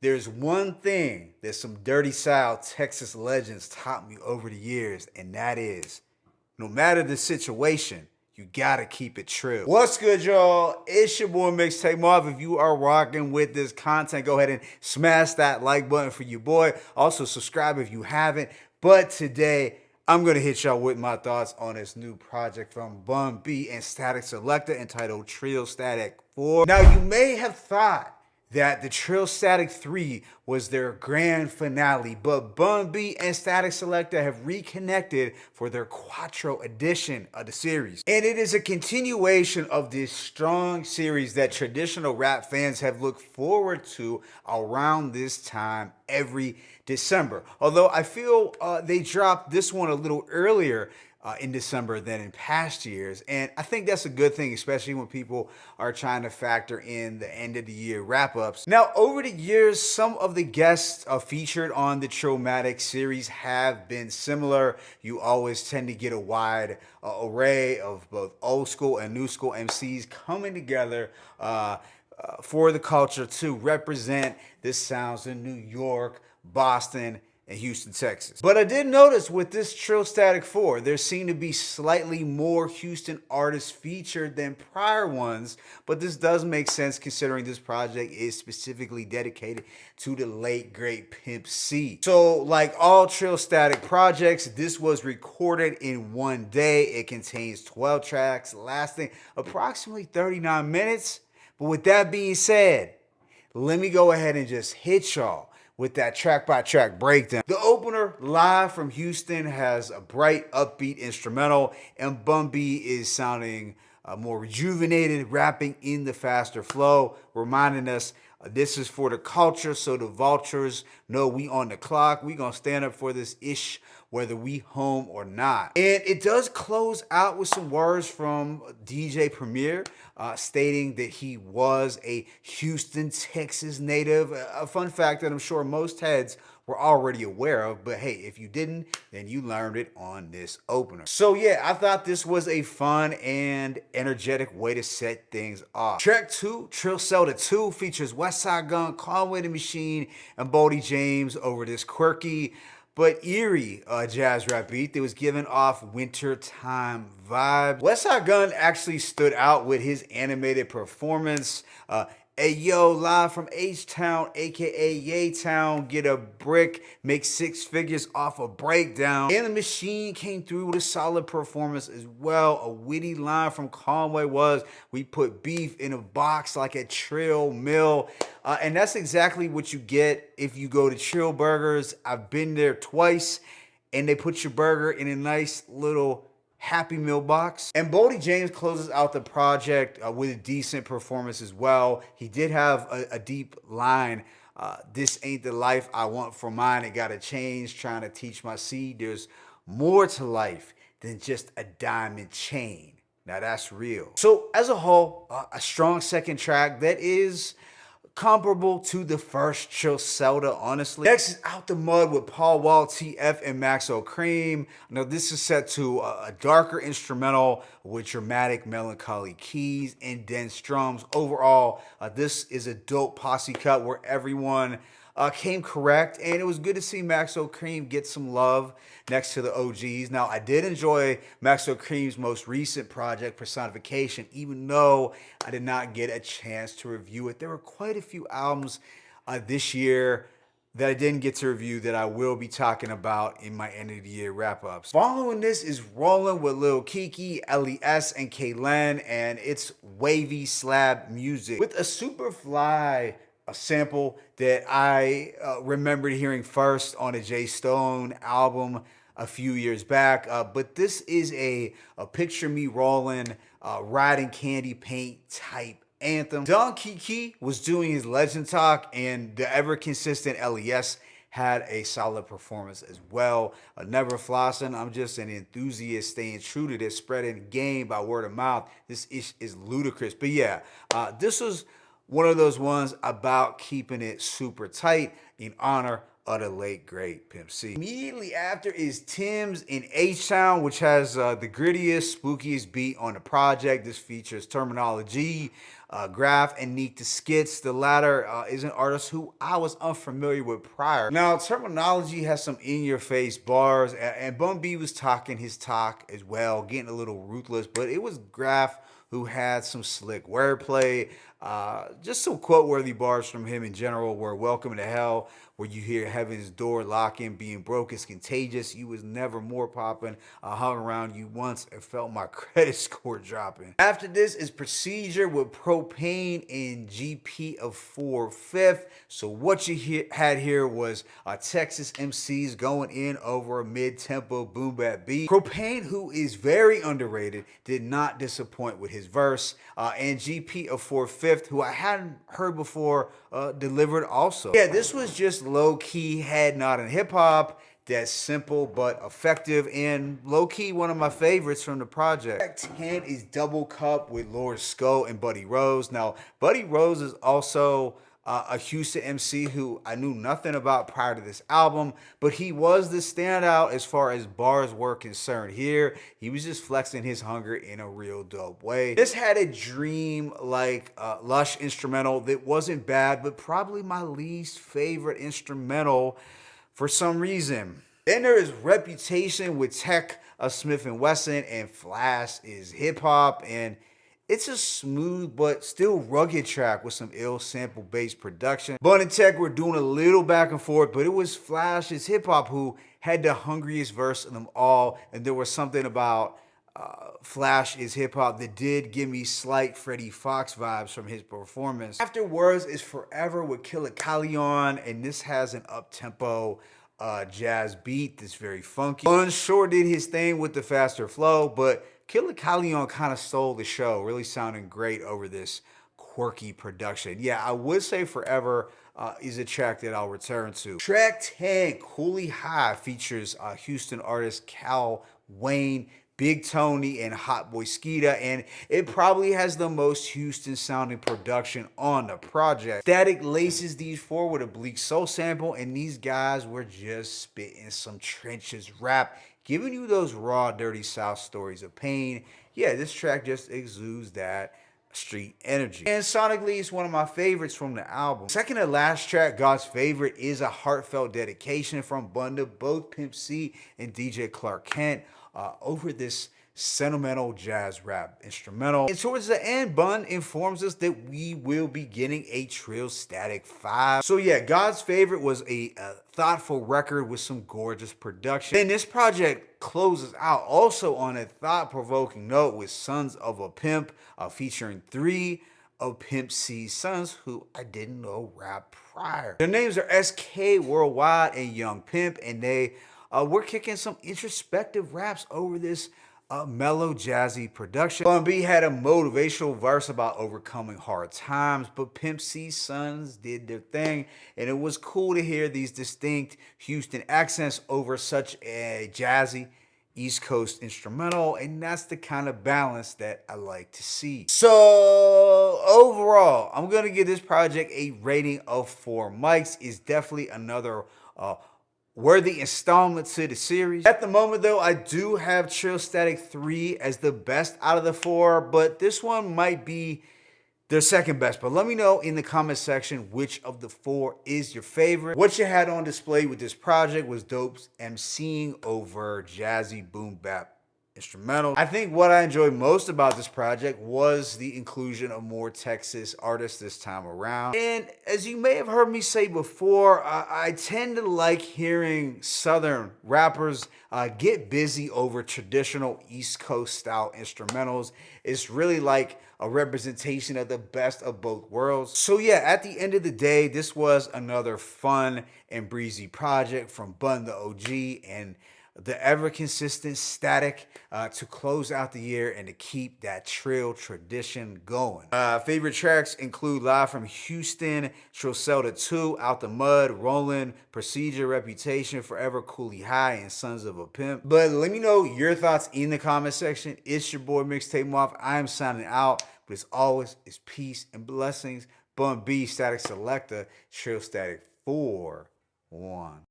There's one thing that some dirty South Texas legends taught me over the years, and that is, no matter the situation, you gotta keep it true. What's good, y'all? It's your boy Mixtape Marv. If you are rocking with this content, go ahead and smash that like button for your boy. Also, subscribe if you haven't. But today, I'm gonna hit y'all with my thoughts on this new project from Bun B and Statik Selektah entitled TrillStatik 4. Now, you may have thought that the TrillStatik 3 was their grand finale, but Bun B and Statik Selektah have reconnected for their Quattro edition of the series. And it is a continuation of this strong series that traditional rap fans have looked forward to around this time every December. Although I feel they dropped this one a little earlier in December than in past years. And I think that's a good thing, especially when people are trying to factor in the end of the year wrap-ups. Now, over the years, some of the guests featured on the TrillStatik series have been similar. You always tend to get a wide array of both old school and new school MCs coming together for the culture to represent the sounds in New York, Boston, and Houston, Texas. But I did notice with this TrillStatik 4, there seemed to be slightly more Houston artists featured than prior ones, but this does make sense considering this project is specifically dedicated to the late great Pimp C. So like all TrillStatik projects, this was recorded in one day. It contains 12 tracks lasting approximately 39 minutes. But with that being said, let me go ahead and just hit y'all with that track-by-track breakdown. The opener, Live from Houston, has a bright, upbeat instrumental, and Bun B is sounding more rejuvenated, rapping in the faster flow, reminding us this is for the culture, so the vultures know we on the clock. We gonna stand up for this ish, whether we home or not. And it does close out with some words from DJ Premier, stating that he was a Houston, Texas native. A fun fact that I'm sure most heads were already aware of, but hey, if you didn't, then you learned it on this opener. So yeah, I thought this was a fun and energetic way to set things off. Track 2, TrillStatik 2, features Westside Gunn, Conway the Machine, and Bodie James over this quirky but eerie jazz rap beat that was giving off wintertime vibes. Westside Gunn actually stood out with his animated performance. Hey yo, live from H-Town, aka Yay-Town, get a brick, make 6 figures off a breakdown. And the Machine came through with a solid performance as well. A witty line from Conway was, we put beef in a box like a Trill mill. And that's exactly what you get if you go to Trill Burgers. I've been there twice, and they put your burger in a nice little Happy Meal box. And Bodie James closes out the project with a decent performance as well. He did have a deep line. This ain't the life I want for mine. It gotta change, trying to teach my seed. There's more to life than just a diamond chain. Now that's real. So as a whole, a strong second track that is comparable to the first TrillStatik, honestly. Next is Out the Mud with Paul Wall, TF, and Maxo Cream. Now this is set to a darker instrumental with dramatic, melancholy keys and dense drums. Overall, this is a dope posse cut where everyone came correct, and it was good to see Maxo Cream get some love next to the OGs. Now, I did enjoy Maxo Cream's most recent project, Personification, even though I did not get a chance to review it. There were quite a few albums this year that I didn't get to review that I will be talking about in my end of the year wrap-ups. Following this is Rollin' with Lil Kiki, LES, and Kalen, and it's wavy slab music with a super fly sample that I remembered hearing first on a Jay Stone album a few years back. But this is a picture me rolling, riding candy paint type anthem. Don Kiki was doing his legend talk, and the ever consistent LES had a solid performance as well. Never flossing, I'm just an enthusiast staying true to this, spreading game by word of mouth. This is ludicrous. But yeah, this was one of those ones about keeping it super tight in honor of the late great Pimp C. Immediately after is Tim's in H-Town, which has the grittiest, spookiest beat on the project. This features Terminology, Graph, and Neat the Skits. The latter is an artist who I was unfamiliar with prior. Now, Terminology has some in-your-face bars, and Bun B was talking his talk as well, getting a little ruthless, but it was Graph who had some slick wordplay. Just some quote-worthy bars from him in general were "Welcome to Hell," where you hear heaven's door locking, being broke is contagious. You was never more popping. I hung around you once and felt my credit score dropping. After this is Procedure with Propane and GP of 4/5. So what you had here was Texas MCs going in over a mid-tempo boom bap beat. Propane, who is very underrated, did not disappoint with his verse. And GP of 4/5, who I hadn't heard before, delivered also. Yeah, this was just low-key head nodding hip-hop that's simple but effective, and low-key one of my favorites from the project. Track 10 is Double Cup with Lord Skull and Buddy Rose. Now, Buddy Rose is also a Houston MC who I knew nothing about prior to this album, but he was the standout as far as bars were concerned here. He was just flexing his hunger in a real dope way. This had a dream-like lush instrumental that wasn't bad, but probably my least favorite instrumental for some reason. Then there is Reputation with Tech of Smith & Wesson, and Flash is hip-hop, and it's a smooth but still rugged track with some ill sample-based production. Bun and Tech were doing a little back and forth, but it was Flash's hip-hop who had the hungriest verse of them all, and there was something about Flash is hip-hop that did give me slight Freddie Fox vibes from his performance. Afterwards is Forever with Killer Calion, and this has an up-tempo jazz beat that's very funky. Bun sure did his thing with the faster flow, but Killer Calion kind of stole the show, really sounding great over this quirky production. Yeah, I would say Forever is a track that I'll return to. Track 10, Cooley High, features Houston artist Cal Wayne, Big Tony, and Hot Boy Skeeta, and it probably has the most Houston sounding production on the project. Statik laces these four with a Bleak Soul sample, and these guys were just spitting some trenches rap, giving you those raw, dirty South stories of pain. Yeah, this track just exudes that street energy. And sonically, it's one of my favorites from the album. Second to last track, God's Favorite, is a heartfelt dedication from Bun to both Pimp C and DJ Clark Kent over this sentimental jazz rap instrumental. And towards the end, Bun informs us that we will be getting a TrillStatik 5. So yeah, God's Favorite was a thoughtful record with some gorgeous production. And this project closes out also on a thought-provoking note with Sons of a Pimp, featuring 3 of Pimp C's sons who I didn't know rap prior. Their names are SK Worldwide and Young Pimp, and they were kicking some introspective raps over this mellow, jazzy production. Bun B had a motivational verse about overcoming hard times, but Pimp C's sons did their thing, and it was cool to hear these distinct Houston accents over such a jazzy East Coast instrumental, and that's the kind of balance that I like to see. So overall, I'm gonna give this project a rating of 4 mics. It's definitely another worthy installment to the series. At the moment though, I do have TrillStatik 3 as the best out of the 4, but this one might be their second best. But let me know in the comment section which of the 4 is your favorite. What you had on display with this project was dope MCing over jazzy boom bap instrumental. I think what I enjoyed most about this project was the inclusion of more Texas artists this time around. And as you may have heard me say before, I tend to like hearing Southern rappers get busy over traditional East Coast style instrumentals. It's really like a representation of the best of both worlds. So yeah, at the end of the day, this was another fun and breezy project from Bun the OG and the ever-consistent Statik to close out the year and to keep that trill tradition going. Favorite tracks include Live from Houston, TrillStatik 2, Out the Mud, Rollin', Procedure, Reputation, Forever, Cooley High, and Sons of a Pimp. But let me know your thoughts in the comment section. It's your boy Mixtape Moth. I am signing out, but as always, it's peace and blessings. Bun B, Statik Selektah, TrillStatik 4. one.